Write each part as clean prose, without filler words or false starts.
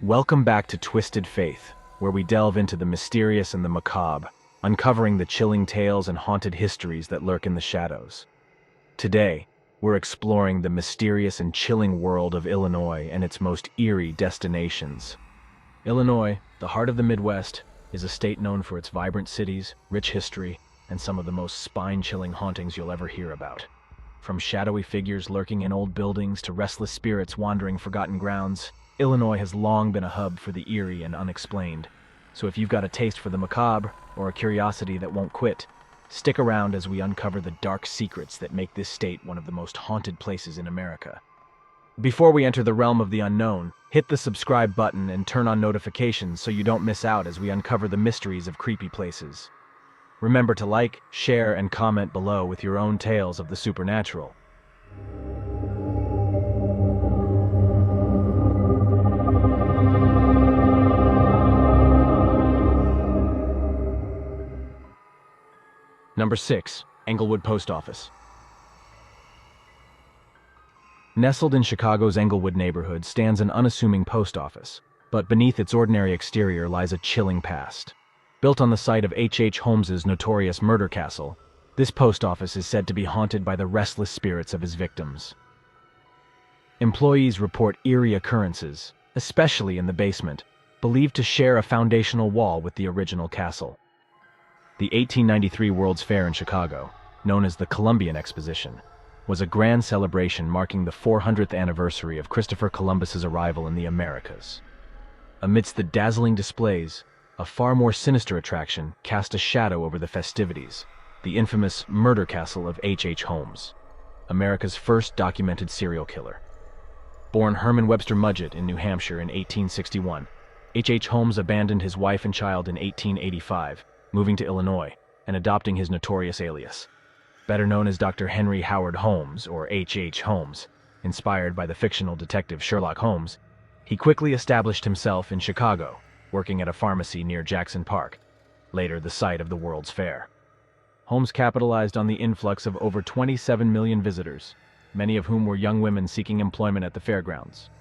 Welcome back to Twisted Faith, where we delve into the mysterious and the macabre, uncovering the chilling tales and haunted histories that lurk in the shadows. Today, we're exploring the mysterious and chilling world of Illinois and its most eerie destinations. Illinois, the heart of the Midwest, is a state known for its vibrant cities, rich history, and some of the most spine-chilling hauntings you'll ever hear about. From shadowy figures lurking in old buildings to restless spirits wandering forgotten grounds, Illinois has long been a hub for the eerie and unexplained. So if you've got a taste for the macabre or a curiosity that won't quit, stick around as we uncover the dark secrets that make this state one of the most haunted places in America. Before we enter the realm of the unknown, hit the subscribe button and turn on notifications so you don't miss out as we uncover the mysteries of creepy places. Remember to like, share, and comment below with your own tales of the supernatural. Number 6. Englewood Post Office. Nestled in Chicago's Englewood neighborhood stands an unassuming post office, but beneath its ordinary exterior lies a chilling past. Built on the site of H. Holmes's notorious murder castle, this post office is said to be haunted by the restless spirits of his victims. Employees report eerie occurrences, especially in the basement, believed to share a foundational wall with the original castle. The 1893 World's Fair in Chicago, known as the Columbian Exposition, was a grand celebration marking the 400th anniversary of Christopher Columbus's arrival in the Americas. Amidst the dazzling displays, a far more sinister attraction cast a shadow over the festivities: the infamous murder castle of H. Holmes, America's first documented serial killer. Born Herman Webster Mudgett in New Hampshire in 1861, H. Holmes abandoned his wife and child in 1885, moving to Illinois and adopting his notorious alias. Better known as Dr. Henry Howard Holmes, or H. Holmes, inspired by the fictional detective Sherlock Holmes, he quickly established himself in Chicago, working at a pharmacy near Jackson Park, later the site of the World's Fair. Holmes capitalized on the influx of over 27 million visitors, many of whom were young women seeking employment at the fairgrounds.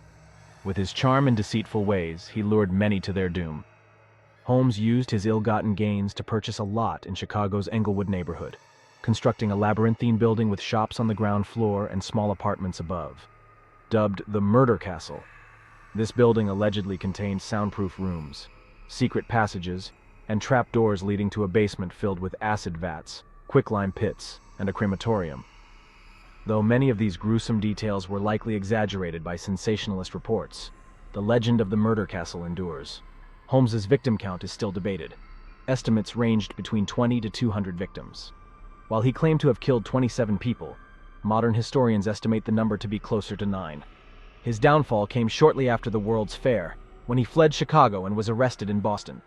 With his charm and deceitful ways, he lured many to their doom. Holmes used his ill-gotten gains to purchase a lot in Chicago's Englewood neighborhood, constructing a labyrinthine building with shops on the ground floor and small apartments above. Dubbed the Murder Castle, this building allegedly contained soundproof rooms, secret passages, and trapdoors leading to a basement filled with acid vats, quicklime pits, and a crematorium. Though many of these gruesome details were likely exaggerated by sensationalist reports, the legend of the Murder Castle endures. Holmes's victim count is still debated. Estimates ranged between 20 to 200 victims. While he claimed to have killed 27 people, modern historians estimate the number to be closer to 9. His downfall came shortly after the World's Fair, when he fled Chicago and was arrested in Boston.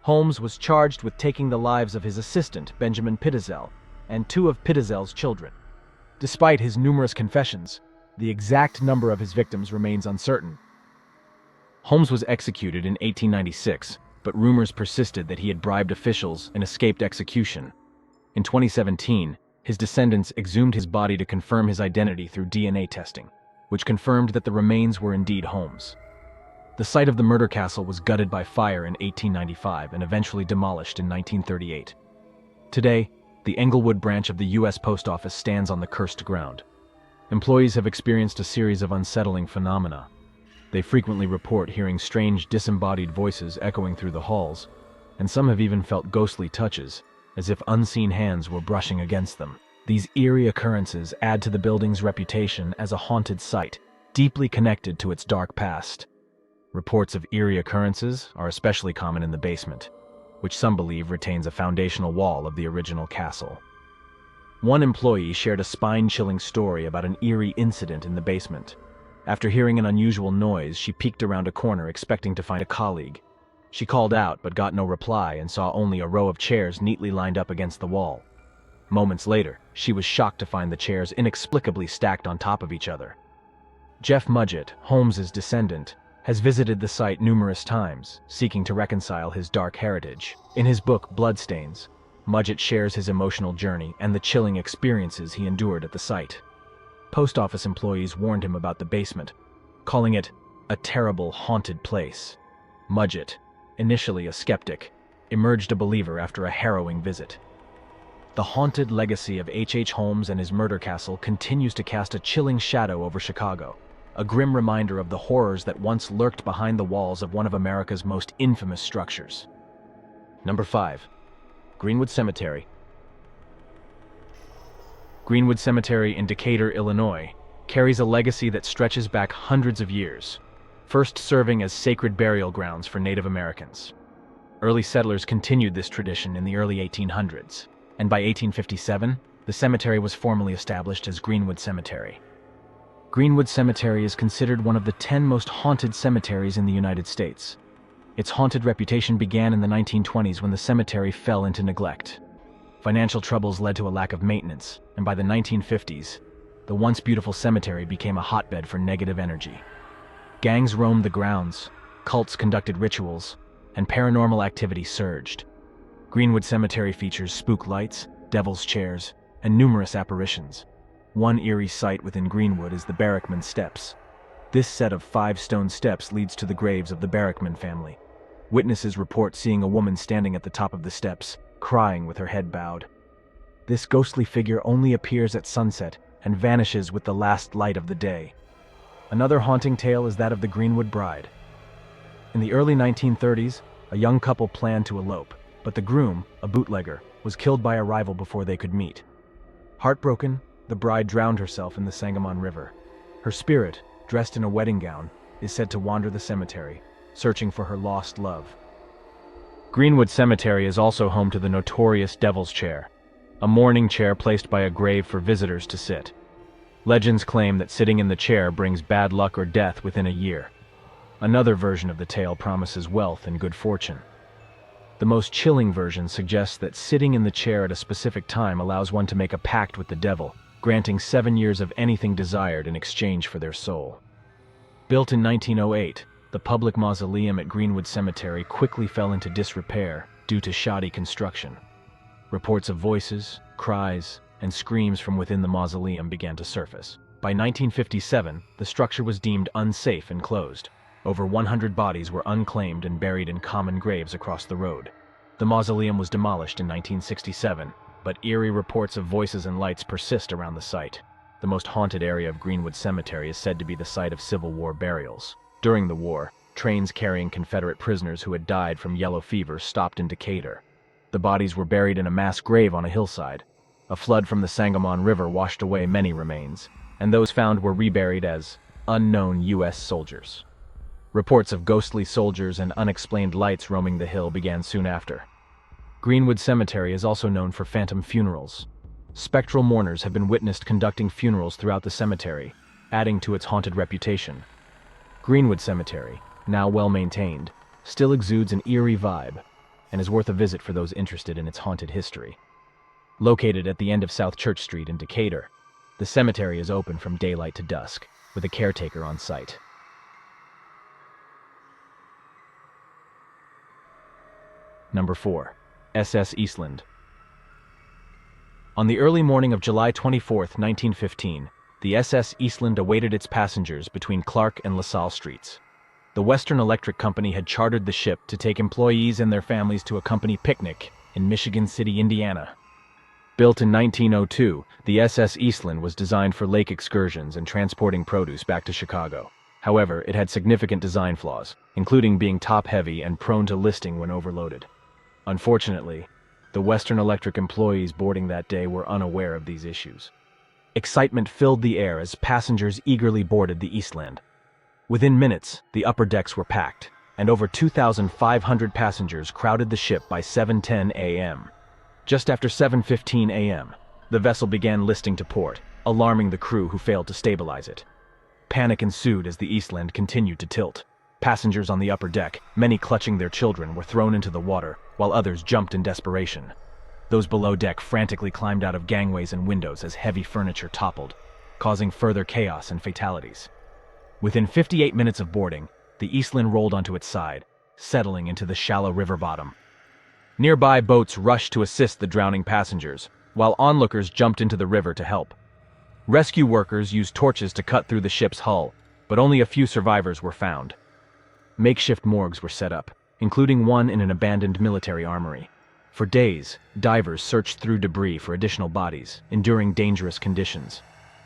Holmes was charged with taking the lives of his assistant, Benjamin Pittezel, and 2 of Pittezel's children. Despite his numerous confessions, the exact number of his victims remains uncertain. Holmes was executed in 1896, but rumors persisted that he had bribed officials and escaped execution. In 2017, his descendants exhumed his body to confirm his identity through DNA testing, which confirmed that the remains were indeed Holmes. The site of the murder castle was gutted by fire in 1895 and eventually demolished in 1938. Today, the Englewood branch of the U.S. Post Office stands on the cursed ground. Employees have experienced a series of unsettling phenomena. They frequently report hearing strange disembodied voices echoing through the halls, and some have even felt ghostly touches, as if unseen hands were brushing against them. These eerie occurrences add to the building's reputation as a haunted site, deeply connected to its dark past. Reports of eerie occurrences are especially common in the basement, which some believe retains a foundational wall of the original castle. One employee shared a spine-chilling story about an eerie incident in the basement. After hearing an unusual noise, she peeked around a corner expecting to find a colleague. She called out but got no reply and saw only a row of chairs neatly lined up against the wall. Moments later, she was shocked to find the chairs inexplicably stacked on top of each other. Jeff Mudgett, Holmes's descendant, has visited the site numerous times, seeking to reconcile his dark heritage. In his book, Bloodstains, Mudgett shares his emotional journey and the chilling experiences he endured at the site. Post office employees warned him about the basement, calling it A terrible, haunted place. Mudgett, initially a skeptic, emerged a believer after a harrowing visit. The haunted legacy of H.H. Holmes and his murder castle continues to cast a chilling shadow over Chicago, a grim reminder of the horrors that once lurked behind the walls of one of America's most infamous structures. Number 5. Greenwood Cemetery. Greenwood Cemetery in Decatur, Illinois, carries a legacy that stretches back hundreds of years, first serving as sacred burial grounds for Native Americans. Early settlers continued this tradition in the early 1800s, and by 1857, the cemetery was formally established as Greenwood Cemetery. Greenwood Cemetery is considered one of the 10 most haunted cemeteries in the United States. Its haunted reputation began in the 1920s when the cemetery fell into neglect. Financial troubles led to a lack of maintenance, and by the 1950s, the once beautiful cemetery became a hotbed for negative energy. Gangs roamed the grounds, cults conducted rituals, and paranormal activity surged. Greenwood Cemetery features spook lights, devil's chairs, and numerous apparitions. One eerie site within Greenwood is the Barrackman Steps. This set of 5 stone steps leads to the graves of the Barrackman family. Witnesses report seeing a woman standing at the top of the steps, crying with her head bowed. This ghostly figure only appears at sunset and vanishes with the last light of the day. Another haunting tale is that of the Greenwood Bride. In the early 1930s, a young couple planned to elope, but the groom, a bootlegger, was killed by a rival before they could meet. Heartbroken, the bride drowned herself in the Sangamon River. Her spirit, dressed in a wedding gown, is said to wander the cemetery, searching for her lost love. Greenwood Cemetery is also home to the notorious Devil's Chair, a mourning chair placed by a grave for visitors to sit. Legends claim that sitting in the chair brings bad luck or death within a year. Another version of the tale promises wealth and good fortune. The most chilling version suggests that sitting in the chair at a specific time allows one to make a pact with the devil, granting 7 years of anything desired in exchange for their soul. Built in 1908, the public mausoleum at Greenwood Cemetery quickly fell into disrepair due to shoddy construction. Reports of voices, cries, and screams from within the mausoleum began to surface. By 1957, the structure was deemed unsafe and closed. Over 100 bodies were unclaimed and buried in common graves across the road. The mausoleum was demolished in 1967, but eerie reports of voices and lights persist around the site. The most haunted area of Greenwood Cemetery is said to be the site of Civil War burials. During the war, trains carrying Confederate prisoners who had died from yellow fever stopped in Decatur. The bodies were buried in a mass grave on a hillside. A flood from the Sangamon River washed away many remains, and those found were reburied as unknown U.S. soldiers. Reports of ghostly soldiers and unexplained lights roaming the hill began soon after. Greenwood Cemetery is also known for phantom funerals. Spectral mourners have been witnessed conducting funerals throughout the cemetery, adding to its haunted reputation. Greenwood Cemetery, now well maintained, still exudes an eerie vibe and is worth a visit for those interested in its haunted history. Located at the end of South Church Street in Decatur, the cemetery is open from daylight to dusk, with a caretaker on site. Number 4. SS Eastland. On the early morning of July 24, 1915, the SS Eastland awaited its passengers between Clark and LaSalle Streets. The Western Electric Company had chartered the ship to take employees and their families to a company picnic in Michigan City, Indiana. Built in 1902, the SS Eastland was designed for lake excursions and transporting produce back to Chicago. However, it had significant design flaws, including being top-heavy and prone to listing when overloaded. Unfortunately, the Western Electric employees boarding that day were unaware of these issues. Excitement filled the air as passengers eagerly boarded the Eastland. Within minutes, the upper decks were packed, and over 2,500 passengers crowded the ship by 7:10 a.m. Just after 7:15 a.m., the vessel began listing to port, alarming the crew who failed to stabilize it. Panic ensued as the Eastland continued to tilt. Passengers on the upper deck, many clutching their children, were thrown into the water, while others jumped in desperation. Those below deck frantically climbed out of gangways and windows as heavy furniture toppled, causing further chaos and fatalities. Within 58 minutes of boarding, the Eastland rolled onto its side, settling into the shallow river bottom. Nearby boats rushed to assist the drowning passengers, while onlookers jumped into the river to help. Rescue workers used torches to cut through the ship's hull, but only a few survivors were found. Makeshift morgues were set up, including one in an abandoned military armory. For days, divers searched through debris for additional bodies, enduring dangerous conditions.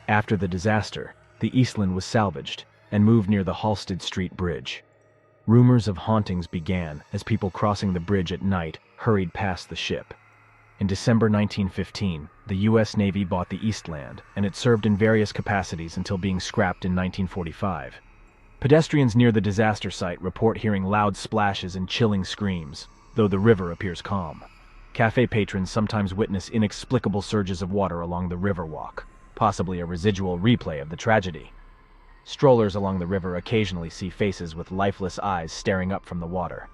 After the disaster, the Eastland was salvaged and moved near the Halsted Street Bridge. Rumors of hauntings began as people crossing the bridge at night hurried past the ship. In December 1915, the U.S. Navy bought the Eastland, and it served in various capacities until being scrapped in 1945. Pedestrians near the disaster site report hearing loud splashes and chilling screams, though the river appears calm. Cafe patrons sometimes witness inexplicable surges of water along the riverwalk, possibly a residual replay of the tragedy. Strollers along the river occasionally see faces with lifeless eyes staring up from the water.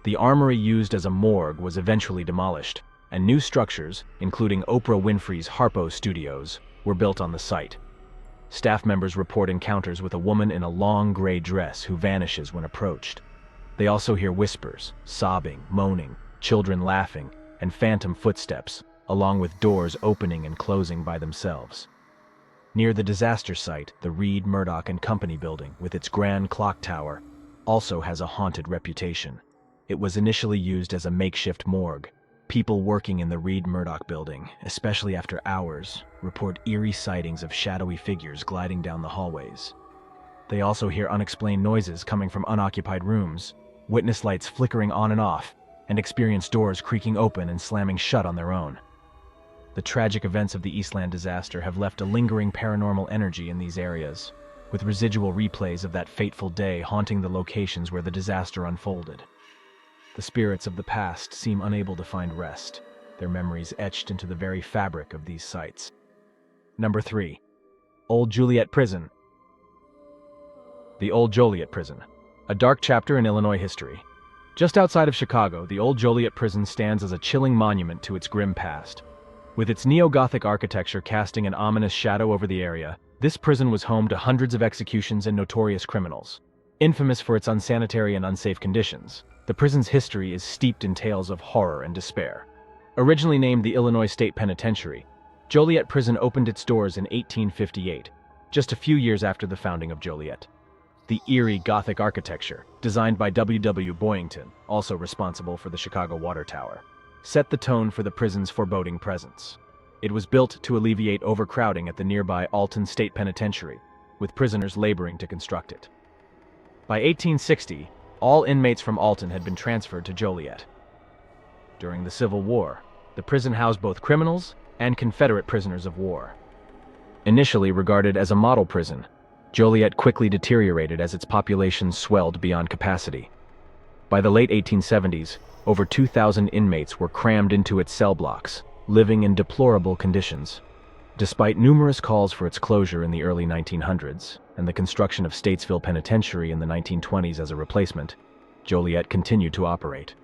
The armory used as a morgue was eventually demolished, and new structures, including Oprah Winfrey's Harpo Studios, were built on the site. Staff members report encounters with a woman in a long gray dress who vanishes when approached. They also hear whispers, sobbing, moaning, children laughing, and phantom footsteps, along with doors opening and closing by themselves. Near the disaster site, the Reed, Murdoch and Company building, with its grand clock tower, also has a haunted reputation. It was initially used as a makeshift morgue. People working in the Reed Murdoch building, especially after hours, report eerie sightings of shadowy figures gliding down the hallways. They also hear unexplained noises coming from unoccupied rooms, witness lights flickering on and off, and experience doors creaking open and slamming shut on their own. The tragic events of the Eastland disaster have left a lingering paranormal energy in these areas, with residual replays of that fateful day haunting the locations where the disaster unfolded. The spirits of the past seem unable to find rest, their memories etched into the very fabric of these sites. Number 3. Old Joliet Prison. The Old Joliet Prison, a dark chapter in Illinois history. Just outside of Chicago, the Old Joliet Prison stands as a chilling monument to its grim past. With its neo-Gothic architecture casting an ominous shadow over the area, this prison was home to hundreds of executions and notorious criminals. Infamous for its unsanitary and unsafe conditions, the prison's history is steeped in tales of horror and despair. Originally named the Illinois State Penitentiary, Joliet Prison opened its doors in 1858, just a few years after the founding of Joliet. The eerie Gothic architecture, designed by W. Boyington, also responsible for the Chicago Water Tower, set the tone for the prison's foreboding presence. It was built to alleviate overcrowding at the nearby Alton State Penitentiary, with prisoners laboring to construct it. By 1860, all inmates from Alton had been transferred to Joliet. During the Civil War, the prison housed both criminals and Confederate prisoners of war. Initially regarded as a model prison, Joliet quickly deteriorated as its population swelled beyond capacity. By the late 1870s, over 2,000 inmates were crammed into its cell blocks, living in deplorable conditions. Despite numerous calls for its closure in the early 1900s and the construction of Statesville Penitentiary in the 1920s as a replacement, Joliet continued to operate.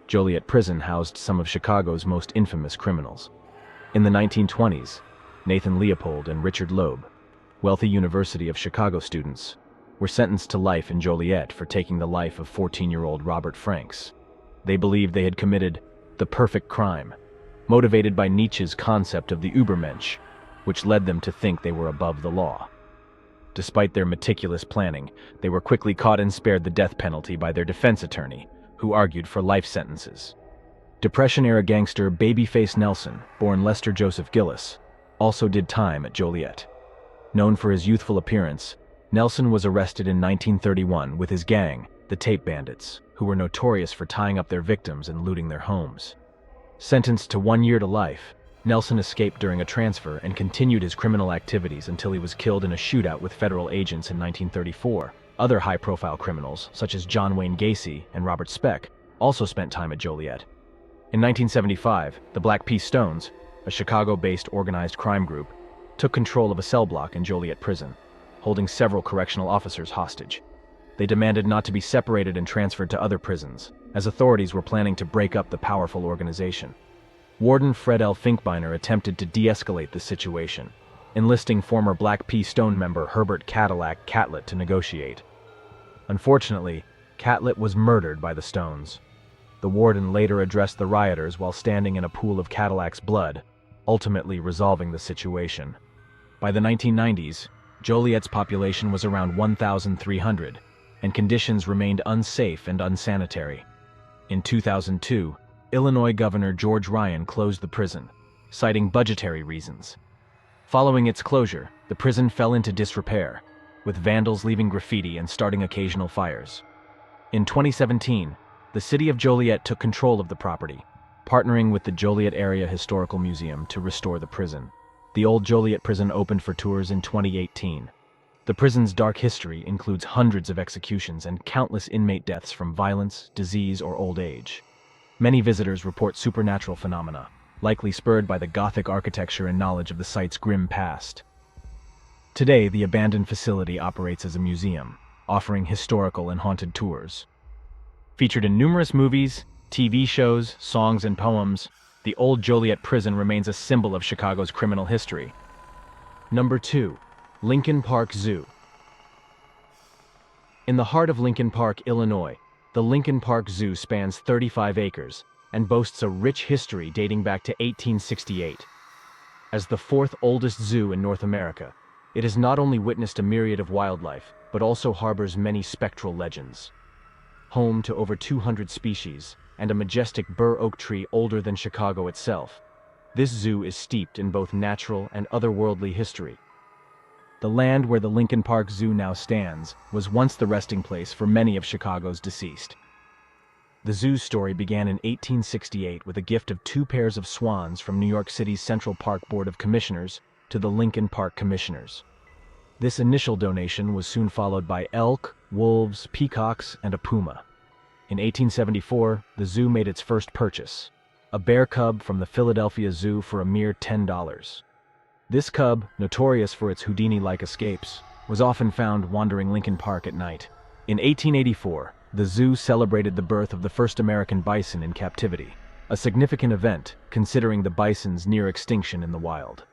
Joliet Prison housed some of Chicago's most infamous criminals. In the 1920s, Nathan Leopold and Richard Loeb, wealthy University of Chicago students, were sentenced to life in Joliet for taking the life of 14-year-old Robert Franks. They believed they had committed the perfect crime, motivated by Nietzsche's concept of the Übermensch, which led them to think they were above the law. Despite their meticulous planning, they were quickly caught and spared the death penalty by their defense attorney, who argued for life sentences. Depression-era gangster Babyface Nelson, born Lester Joseph Gillis, also did time at Joliet. Known for his youthful appearance, Nelson was arrested in 1931 with his gang, the Tape Bandits, who were notorious for tying up their victims and looting their homes. Sentenced to 1 year to life, Nelson escaped during a transfer and continued his criminal activities until he was killed in a shootout with federal agents in 1934. Other high-profile criminals, such as John Wayne Gacy and Robert Speck, also spent time at Joliet. In 1975, the Black P. Stones, a Chicago-based organized crime group, took control of a cell block in Joliet Prison, holding several correctional officers hostage. They demanded not to be separated and transferred to other prisons, as authorities were planning to break up the powerful organization. Warden Fred L. Finkbeiner attempted to de-escalate the situation, enlisting former Black P. Stone member Herbert Cadillac Catlett to negotiate. Unfortunately, Catlett was murdered by the Stones. The warden later addressed the rioters while standing in a pool of Cadillac's blood, ultimately resolving the situation. By the 1990s, Joliet's population was around 1,300, and conditions remained unsafe and unsanitary. In 2002, Illinois Governor George Ryan closed the prison, citing budgetary reasons. Following its closure, the prison fell into disrepair, with vandals leaving graffiti and starting occasional fires. In 2017, the city of Joliet took control of the property, partnering with the Joliet Area Historical Museum to restore the prison. The old Joliet Prison opened for tours in 2018. The prison's dark history includes hundreds of executions and countless inmate deaths from violence, disease, or old age. Many visitors report supernatural phenomena, likely spurred by the Gothic architecture and knowledge of the site's grim past. Today, the abandoned facility operates as a museum, offering historical and haunted tours. Featured in numerous movies, TV shows, songs, and poems, the old Joliet Prison remains a symbol of Chicago's criminal history. Number 2. Lincoln Park Zoo. In the heart of Lincoln Park, Illinois, the Lincoln Park Zoo spans 35 acres and boasts a rich history dating back to 1868. As the fourth oldest zoo in North America, it has not only witnessed a myriad of wildlife, but also harbors many spectral legends. Home to over 200 species and a majestic bur oak tree older than Chicago itself, this zoo is steeped in both natural and otherworldly history. The land where the Lincoln Park Zoo now stands was once the resting place for many of Chicago's deceased. The zoo's story began in 1868 with a gift of 2 pairs of swans from New York City's Central Park Board of Commissioners to the Lincoln Park Commissioners. This initial donation was soon followed by elk, wolves, peacocks, and a puma. In 1874, the zoo made its first purchase, a bear cub from the Philadelphia Zoo for a mere $10. This cub, notorious for its Houdini-like escapes, was often found wandering Lincoln Park at night. In 1884, the zoo celebrated the birth of the first American bison in captivity, a significant event considering the bison's near extinction in the wild.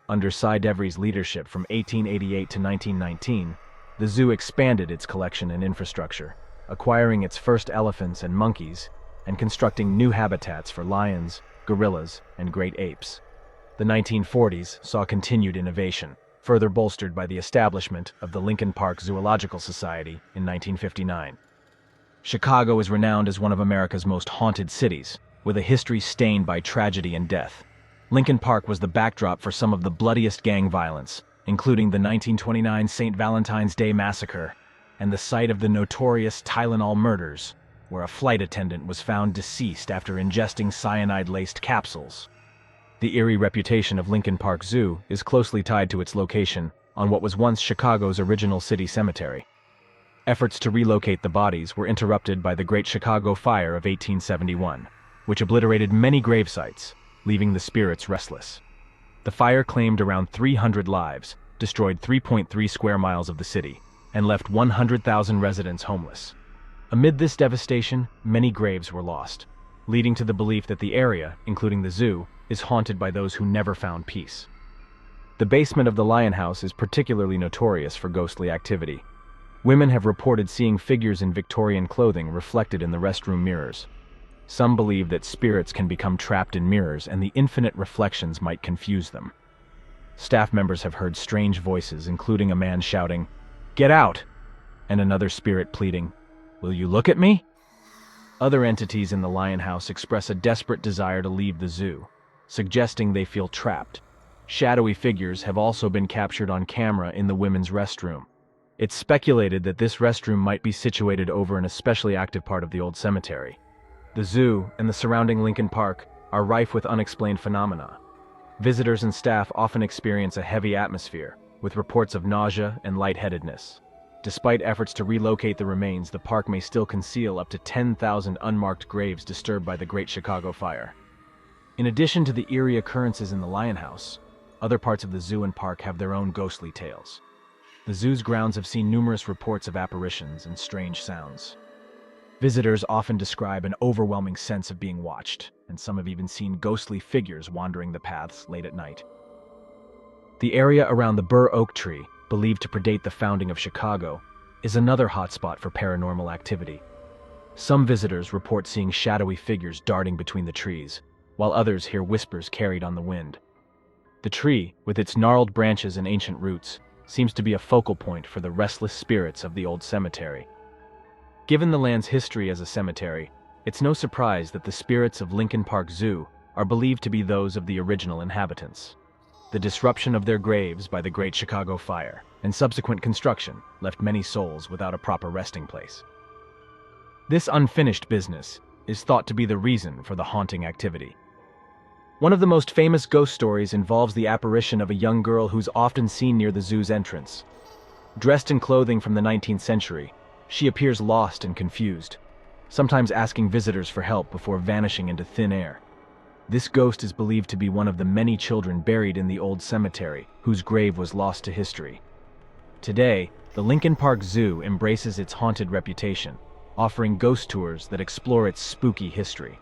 Under Cy Devry's leadership from 1888 to 1919, the zoo expanded its collection and infrastructure, acquiring its first elephants and monkeys, and constructing new habitats for lions, gorillas, and great apes. The 1940s saw continued innovation, further bolstered by the establishment of the Lincoln Park Zoological Society in 1959. Chicago is renowned as one of America's most haunted cities, with a history stained by tragedy and death. Lincoln Park was the backdrop for some of the bloodiest gang violence, including the 1929 St. Valentine's Day Massacre and the site of the notorious Tylenol murders, where a flight attendant was found deceased after ingesting cyanide-laced capsules. The eerie reputation of Lincoln Park Zoo is closely tied to its location on what was once Chicago's original city cemetery. Efforts to relocate the bodies were interrupted by the Great Chicago Fire of 1871, which obliterated many grave sites, leaving the spirits restless. The fire claimed around 300 lives, destroyed 3.3 square miles of the city, and left 100,000 residents homeless. Amid this devastation, many graves were lost, leading to the belief that the area, including the zoo, is haunted by those who never found peace. The basement of the Lion House is particularly notorious for ghostly activity. Women have reported seeing figures in Victorian clothing reflected in the restroom mirrors. Some believe that spirits can become trapped in mirrors and the infinite reflections might confuse them. Staff members have heard strange voices, including a man shouting, "Get out!" and another spirit pleading, "Will you look at me?" Other entities in the Lion House express a desperate desire to leave the zoo, suggesting they feel trapped. Shadowy figures have also been captured on camera in the women's restroom. It's speculated that this restroom might be situated over an especially active part of the old cemetery. The zoo and the surrounding Lincoln Park are rife with unexplained phenomena. Visitors and staff often experience a heavy atmosphere, with reports of nausea and lightheadedness. Despite efforts to relocate the remains, the park may still conceal up to 10,000 unmarked graves disturbed by the Great Chicago Fire. In addition to the eerie occurrences in the Lion House, other parts of the zoo and park have their own ghostly tales. The zoo's grounds have seen numerous reports of apparitions and strange sounds. Visitors often describe an overwhelming sense of being watched, and some have even seen ghostly figures wandering the paths late at night. The area around the bur oak tree, believed to predate the founding of Chicago, is another hotspot for paranormal activity. Some visitors report seeing shadowy figures darting between the trees, while others hear whispers carried on the wind. The tree, with its gnarled branches and ancient roots, seems to be a focal point for the restless spirits of the old cemetery. Given the land's history as a cemetery, it's no surprise that the spirits of Lincoln Park Zoo are believed to be those of the original inhabitants. The disruption of their graves by the Great Chicago Fire and subsequent construction left many souls without a proper resting place. This unfinished business is thought to be the reason for the haunting activity. One of the most famous ghost stories involves the apparition of a young girl who's often seen near the zoo's entrance. Dressed in clothing from the 19th century, she appears lost and confused, sometimes asking visitors for help before vanishing into thin air. This ghost is believed to be one of the many children buried in the old cemetery, whose grave was lost to history. Today, the Lincoln Park Zoo embraces its haunted reputation, offering ghost tours that explore its spooky history.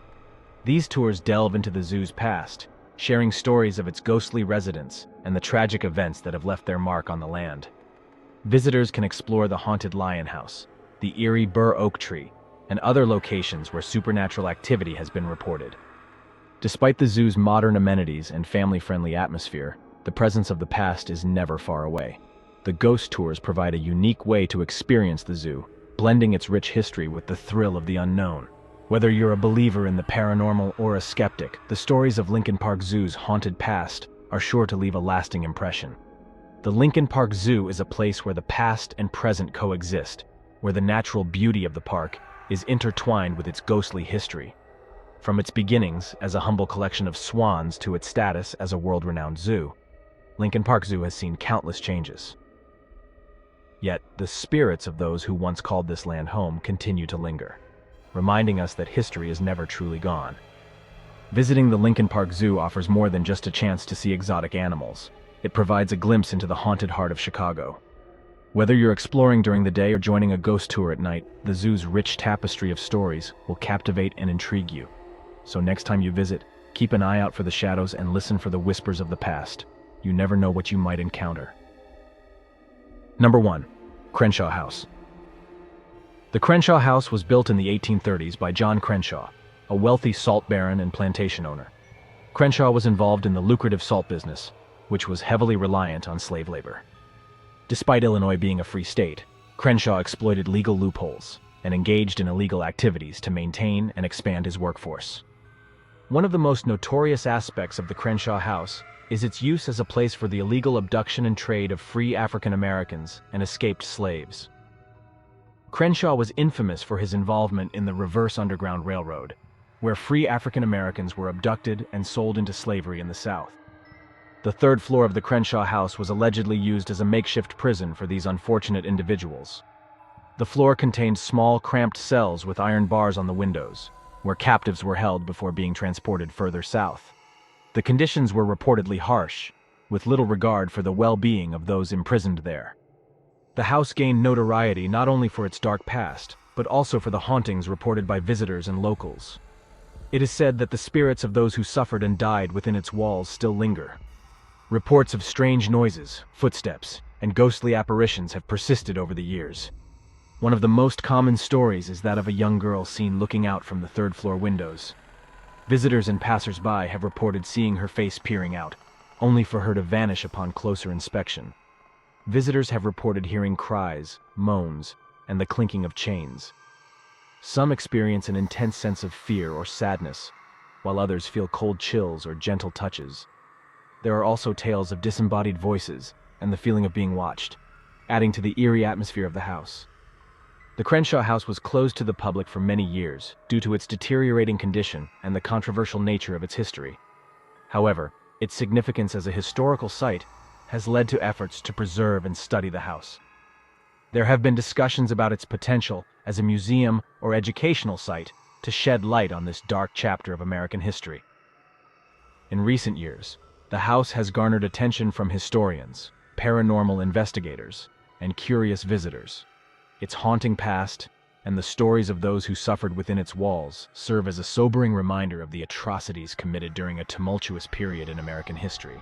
These tours delve into the zoo's past, sharing stories of its ghostly residents and the tragic events that have left their mark on the land. Visitors can explore the haunted lion house, the eerie bur oak tree, and other locations where supernatural activity has been reported. Despite the zoo's modern amenities and family-friendly atmosphere, the presence of the past is never far away. The ghost tours provide a unique way to experience the zoo, blending its rich history with the thrill of the unknown. Whether you're a believer in the paranormal or a skeptic, the stories of Lincoln Park Zoo's haunted past are sure to leave a lasting impression. The Lincoln Park Zoo is a place where the past and present coexist, where the natural beauty of the park is intertwined with its ghostly history. From its beginnings as a humble collection of swans to its status as a world-renowned zoo, Lincoln Park Zoo has seen countless changes. Yet, the spirits of those who once called this land home continue to linger, reminding us that history is never truly gone. Visiting the Lincoln Park Zoo offers more than just a chance to see exotic animals. It provides a glimpse into the haunted heart of Chicago. Whether you're exploring during the day or joining a ghost tour at night, the zoo's rich tapestry of stories will captivate and intrigue you. So next time you visit, keep an eye out for the shadows and listen for the whispers of the past. You never know what you might encounter. Number 1. Krenshaw House. The Krenshaw House was built in the 1830s by John Krenshaw, a wealthy salt baron and plantation owner. Krenshaw was involved in the lucrative salt business, which was heavily reliant on slave labor. Despite Illinois being a free state, Krenshaw exploited legal loopholes and engaged in illegal activities to maintain and expand his workforce. One of the most notorious aspects of the Krenshaw House is its use as a place for the illegal abduction and trade of free African Americans and escaped slaves. Krenshaw was infamous for his involvement in the Reverse Underground Railroad, where free African Americans were abducted and sold into slavery in the South. The third floor of the Krenshaw House was allegedly used as a makeshift prison for these unfortunate individuals. The floor contained small, cramped cells with iron bars on the windows, where captives were held before being transported further south. The conditions were reportedly harsh, with little regard for the well-being of those imprisoned there. The house gained notoriety not only for its dark past, but also for the hauntings reported by visitors and locals. It is said that the spirits of those who suffered and died within its walls still linger. Reports of strange noises, footsteps, and ghostly apparitions have persisted over the years. One of the most common stories is that of a young girl seen looking out from the third-floor windows. Visitors and passers-by have reported seeing her face peering out, only for her to vanish upon closer inspection. Visitors have reported hearing cries, moans, and the clinking of chains. Some experience an intense sense of fear or sadness, while others feel cold chills or gentle touches. There are also tales of disembodied voices and the feeling of being watched, adding to the eerie atmosphere of the house. The Krenshaw House was closed to the public for many years due to its deteriorating condition and the controversial nature of its history. However, its significance as a historical site has led to efforts to preserve and study the house. There have been discussions about its potential as a museum or educational site to shed light on this dark chapter of American history. In recent years, the house has garnered attention from historians, paranormal investigators, and curious visitors. Its haunting past and the stories of those who suffered within its walls serve as a sobering reminder of the atrocities committed during a tumultuous period in American history.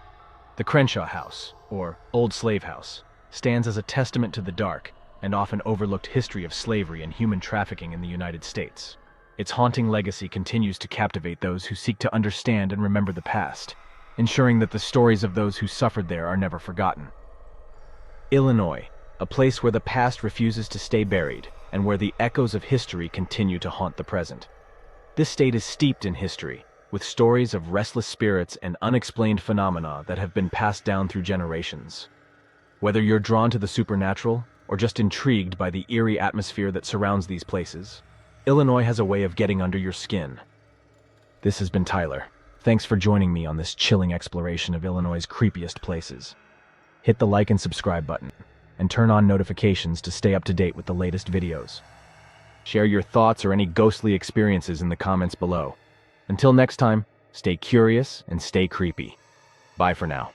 The Krenshaw House, or Old Slave House, stands as a testament to the dark and often overlooked history of slavery and human trafficking in the United States. Its haunting legacy continues to captivate those who seek to understand and remember the past, ensuring that the stories of those who suffered there are never forgotten. Illinois, a place where the past refuses to stay buried and where the echoes of history continue to haunt the present. This state is steeped in history, with stories of restless spirits and unexplained phenomena that have been passed down through generations. Whether you're drawn to the supernatural or just intrigued by the eerie atmosphere that surrounds these places, Illinois has a way of getting under your skin. This has been Tyler. Thanks for joining me on this chilling exploration of Illinois' creepiest places. Hit the like and subscribe button, and turn on notifications to stay up to date with the latest videos. Share your thoughts or any ghostly experiences in the comments below. Until next time, stay curious and stay creepy. Bye for now.